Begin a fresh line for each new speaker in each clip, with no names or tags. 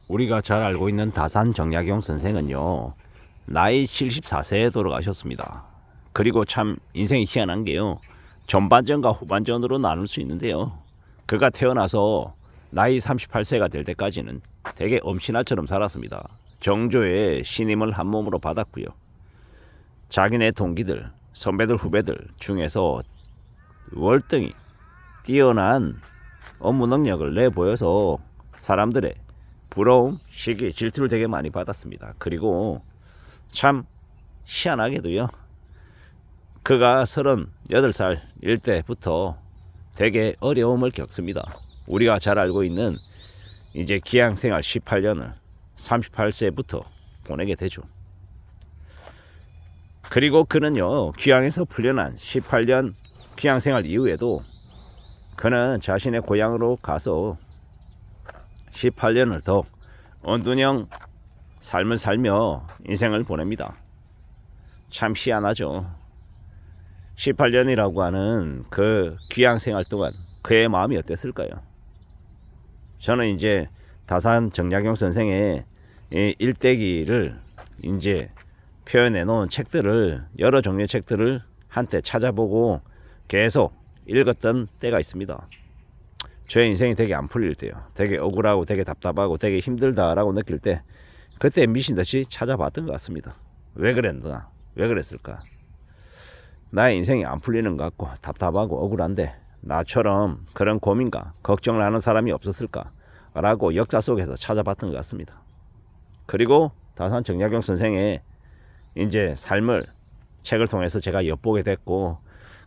우리가 잘 알고 있는 다산 정약용 선생은요, 나이 74세에 돌아가셨습니다. 그리고 참 인생이 희한한 게요, 전반전과 후반전으로 나눌 수 있는데요, 그가 태어나서 나이 38세가 될 때까지는 되게 엄신아처럼 살았습니다. 정조의 신임을 한 몸으로 받았고요. 자기네 동기들, 선배들, 후배들 중에서 월등히 뛰어난 업무 능력을 내보여서 사람들의 부러움, 시기, 질투를 되게 많이 받았습니다. 그리고 참 희한하게도요, 그가 38살일 때부터 되게 어려움을 겪습니다. 우리가 잘 알고 있는 이제 기양생활 18년을 38세부터 보내게 되죠. 그리고 그는요, 귀양에서 풀려난 18년 귀양생활 이후에도 그는 자신의 고향으로 가서 18년을 더 언둠형 삶을 살며 인생을 보냅니다. 참 희한하죠. 18년이라고 하는 그 귀양생활 동안 그의 마음이 어땠을까요? 저는 이제 다산 정약용 선생의 일대기를 이제 표현해 놓은 책들을, 여러 종류의 책들을 한때 찾아보고 계속 읽었던 때가 있습니다. 제 인생이 되게 안 풀릴 때요, 되게 억울하고 되게 답답하고 되게 힘들다라고 느낄 때, 그때 미친듯이 찾아봤던 것 같습니다. 왜 그랬나? 왜 그랬을까? 나의 인생이 안 풀리는 것 같고 답답하고 억울한데 나처럼 그런 고민과 걱정을 하는 사람이 없었을까? 라고 역사 속에서 찾아봤던 것 같습니다. 그리고 다산 정약용 선생의 이제 삶을 책을 통해서 제가 엿보게 됐고,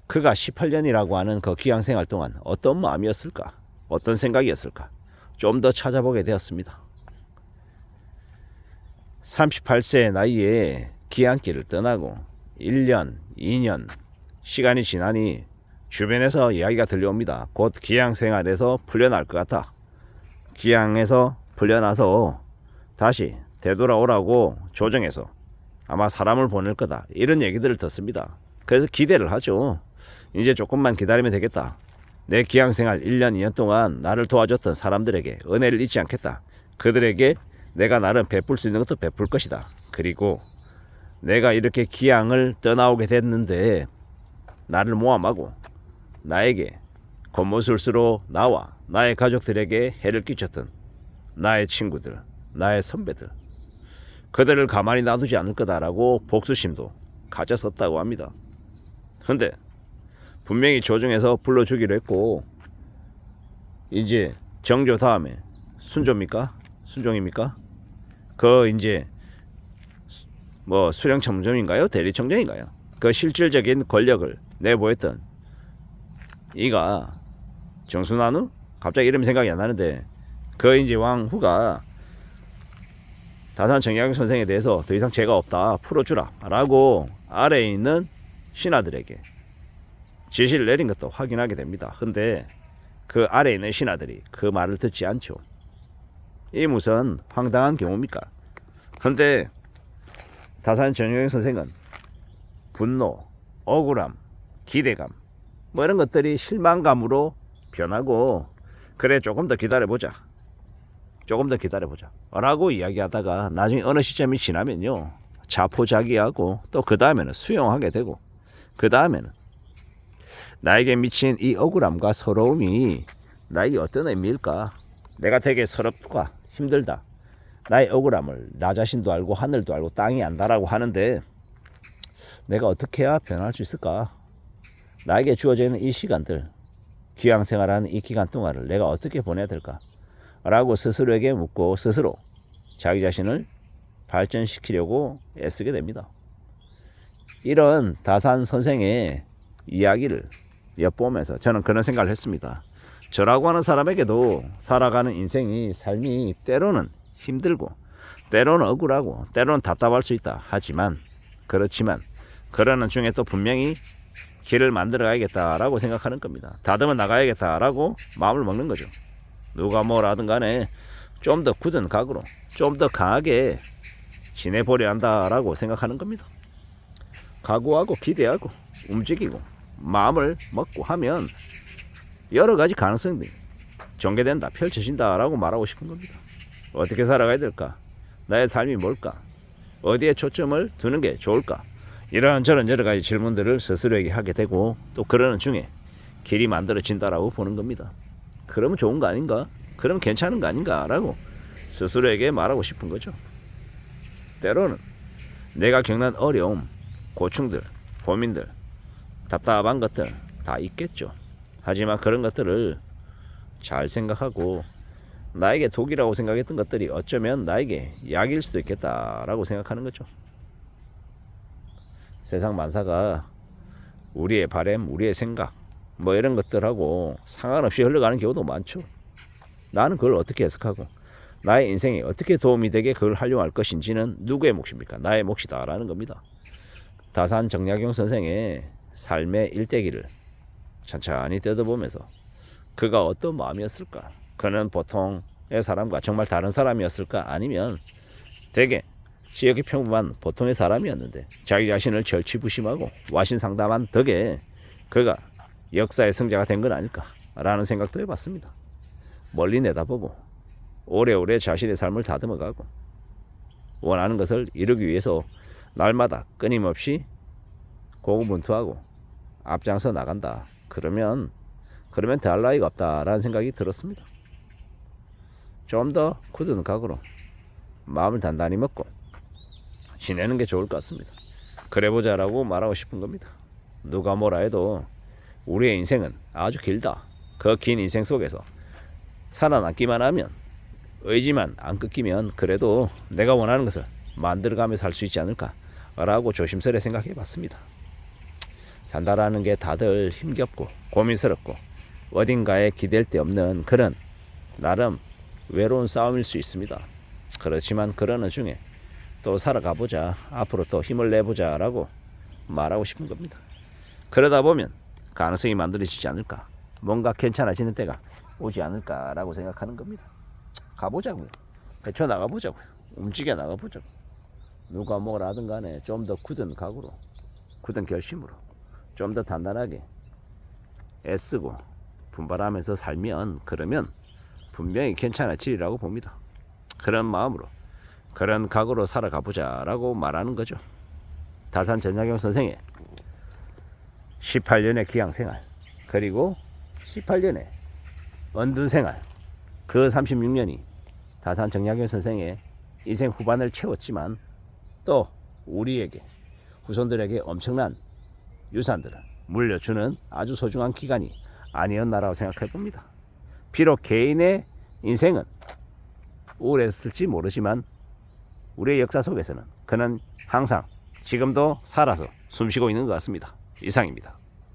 그가 18년이라고 하는 그 귀양생활 동안 어떤 마음이었을까, 어떤 생각이었을까, 좀 더 찾아보게 되었습니다. 38세 나이에 귀양길을 떠나고 1년, 2년 시간이 지나니 주변에서 이야기가 들려옵니다. 곧 귀양생활에서 풀려날 것 같아. 귀양에서 풀려나서 다시 되돌아오라고 조정해서 아마 사람을 보낼 거다, 이런 얘기들을 듣습니다. 그래서 기대를 하죠. 이제 조금만 기다리면 되겠다. 내 귀양생활 1년, 2년 동안 나를 도와줬던 사람들에게 은혜를 잊지 않겠다. 그들에게 내가 나름 베풀 수 있는 것도 베풀 것이다. 그리고 내가 이렇게 귀양을 떠나오게 됐는데 나를 모함하고 나에게 겉모술수로 나와 나의 가족들에게 해를 끼쳤던 나의 친구들, 나의 선배들, 그들을 가만히 놔두지 않을 거다라고 복수심도 가졌었다고 합니다. 근데 분명히 조정에서 불러주기로 했고, 이제 정조 다음에 순조입니까? 순종입니까? 그 이제 뭐 수령청정인가요? 대리청정인가요? 그 실질적인 권력을 내보였던 이가 정순환우? 갑자기 이름 생각이 안 나는데, 그 이제 왕후가 다산 정약용 선생에 대해서 더 이상 죄가 없다, 풀어주라 라고 아래에 있는 신하들에게 지시를 내린 것도 확인하게 됩니다. 근데 그 아래에 있는 신하들이 그 말을 듣지 않죠. 이 무슨 황당한 경우입니까? 근데 다산 정약용 선생은 분노, 억울함, 기대감, 뭐 이런 것들이 실망감으로 변하고, 그래 조금 더 기다려보자, 조금 더 기다려보자 라고 이야기하다가 나중에 어느 시점이 지나면요, 자포자기하고 또 그 다음에는 수용하게 되고, 그 다음에는 나에게 미친 이 억울함과 서러움이 나에게 어떤 의미일까? 내가 되게 서럽다, 힘들다, 나의 억울함을 나 자신도 알고 하늘도 알고 땅이 안다라고 하는데 내가 어떻게 해야 변할 수 있을까? 나에게 주어져 있는 이 시간들, 귀양생활하는 이 기간 동안을 내가 어떻게 보내야 될까? 라고 스스로에게 묻고 스스로 자기 자신을 발전시키려고 애쓰게 됩니다. 이런 다산 선생의 이야기를 엿보면서 저는 그런 생각을 했습니다. 저라고 하는 사람에게도 살아가는 인생이, 삶이 때로는 힘들고 때로는 억울하고 때로는 답답할 수 있다. 그렇지만 그러는 중에 또 분명히 길을 만들어 가야겠다라고 생각하는 겁니다. 다듬어 나가야겠다라고 마음을 먹는 거죠. 누가 뭐라든 간에 좀 더 굳은 각오로 좀 더 강하게 지내보려 한다라고 생각하는 겁니다. 각오하고 기대하고 움직이고 마음을 먹고 하면 여러 가지 가능성들이 전개된다, 펼쳐진다라고 말하고 싶은 겁니다. 어떻게 살아가야 될까? 나의 삶이 뭘까? 어디에 초점을 두는 게 좋을까? 이런저런 여러 가지 질문들을 스스로에게 하게 되고 또 그러는 중에 길이 만들어진다라고 보는 겁니다. 그러면 좋은 거 아닌가? 그러면 괜찮은 거 아닌가? 라고 스스로에게 말하고 싶은 거죠. 때로는 내가 겪는 어려움, 고충들, 고민들, 답답한 것들 다 있겠죠. 하지만 그런 것들을 잘 생각하고 나에게 독이라고 생각했던 것들이 어쩌면 나에게 약일 수도 있겠다라고 생각하는 거죠. 세상 만사가 우리의 바램, 우리의 생각 뭐 이런 것들하고 상관없이 흘러가는 경우도 많죠. 나는 그걸 어떻게 해석하고 나의 인생에 어떻게 도움이 되게 그걸 활용할 것인지는 누구의 몫입니까? 나의 몫이다라는 겁니다. 다산 정약용 선생의 삶의 일대기를 천천히 뜯어보면서 그가 어떤 마음이었을까? 그는 보통의 사람과 정말 다른 사람이었을까? 아니면 되게 지역이 평범한 보통의 사람이었는데 자기 자신을 절치부심하고 와신상담한 덕에 그가 역사의 승자가 된 건 아닐까라는 생각도 해봤습니다. 멀리 내다보고 오래오래 자신의 삶을 다듬어가고 원하는 것을 이루기 위해서 날마다 끊임없이 고군분투하고 앞장서 나간다. 그러면 더할 나위가 없다라는 생각이 들었습니다. 좀 더 굳은 각오로 마음을 단단히 먹고 지내는 게 좋을 것 같습니다. 그래보자라고 말하고 싶은 겁니다. 누가 뭐라 해도 우리의 인생은 아주 길다. 그 긴 인생 속에서 살아남기만 하면 의지만 안 꺾이면 그래도 내가 원하는 것을 만들어가며 살 수 있지 않을까라고 조심스레 생각해 봤습니다. 산다라는 게 다들 힘겹고 고민스럽고 어딘가에 기댈 데 없는 그런 나름 외로운 싸움일 수 있습니다. 그렇지만 그러는 중에 또 살아가보자, 앞으로 또 힘을 내보자 라고 말하고 싶은 겁니다. 그러다 보면 가능성이 만들어지지 않을까, 뭔가 괜찮아지는 때가 오지 않을까라고 생각하는 겁니다. 가보자고요. 헤쳐나가보자고요. 움직여 나가보자고. 누가 뭐라 하든 간에 좀 더 굳은 각오로, 굳은 결심으로 좀 더 단단하게 애쓰고 분발하면서 살면 그러면 분명히 괜찮아지리라고 봅니다. 그런 마음으로 그런 각오로 살아가보자라고 말하는 거죠. 다산 전약용 선생의 18년의 기양생활 그리고 18년의 언둔생활 그 36년이 다산 정약용 선생의 인생 후반을 채웠지만 또 우리에게 후손들에게 엄청난 유산들을 물려주는 아주 소중한 기간이 아니었나라고 생각해 봅니다. 비록 개인의 인생은 우울했을지 모르지만 우리의 역사 속에서는 그는 항상 지금도 살아서 숨쉬고 있는 것 같습니다. 이상입니다.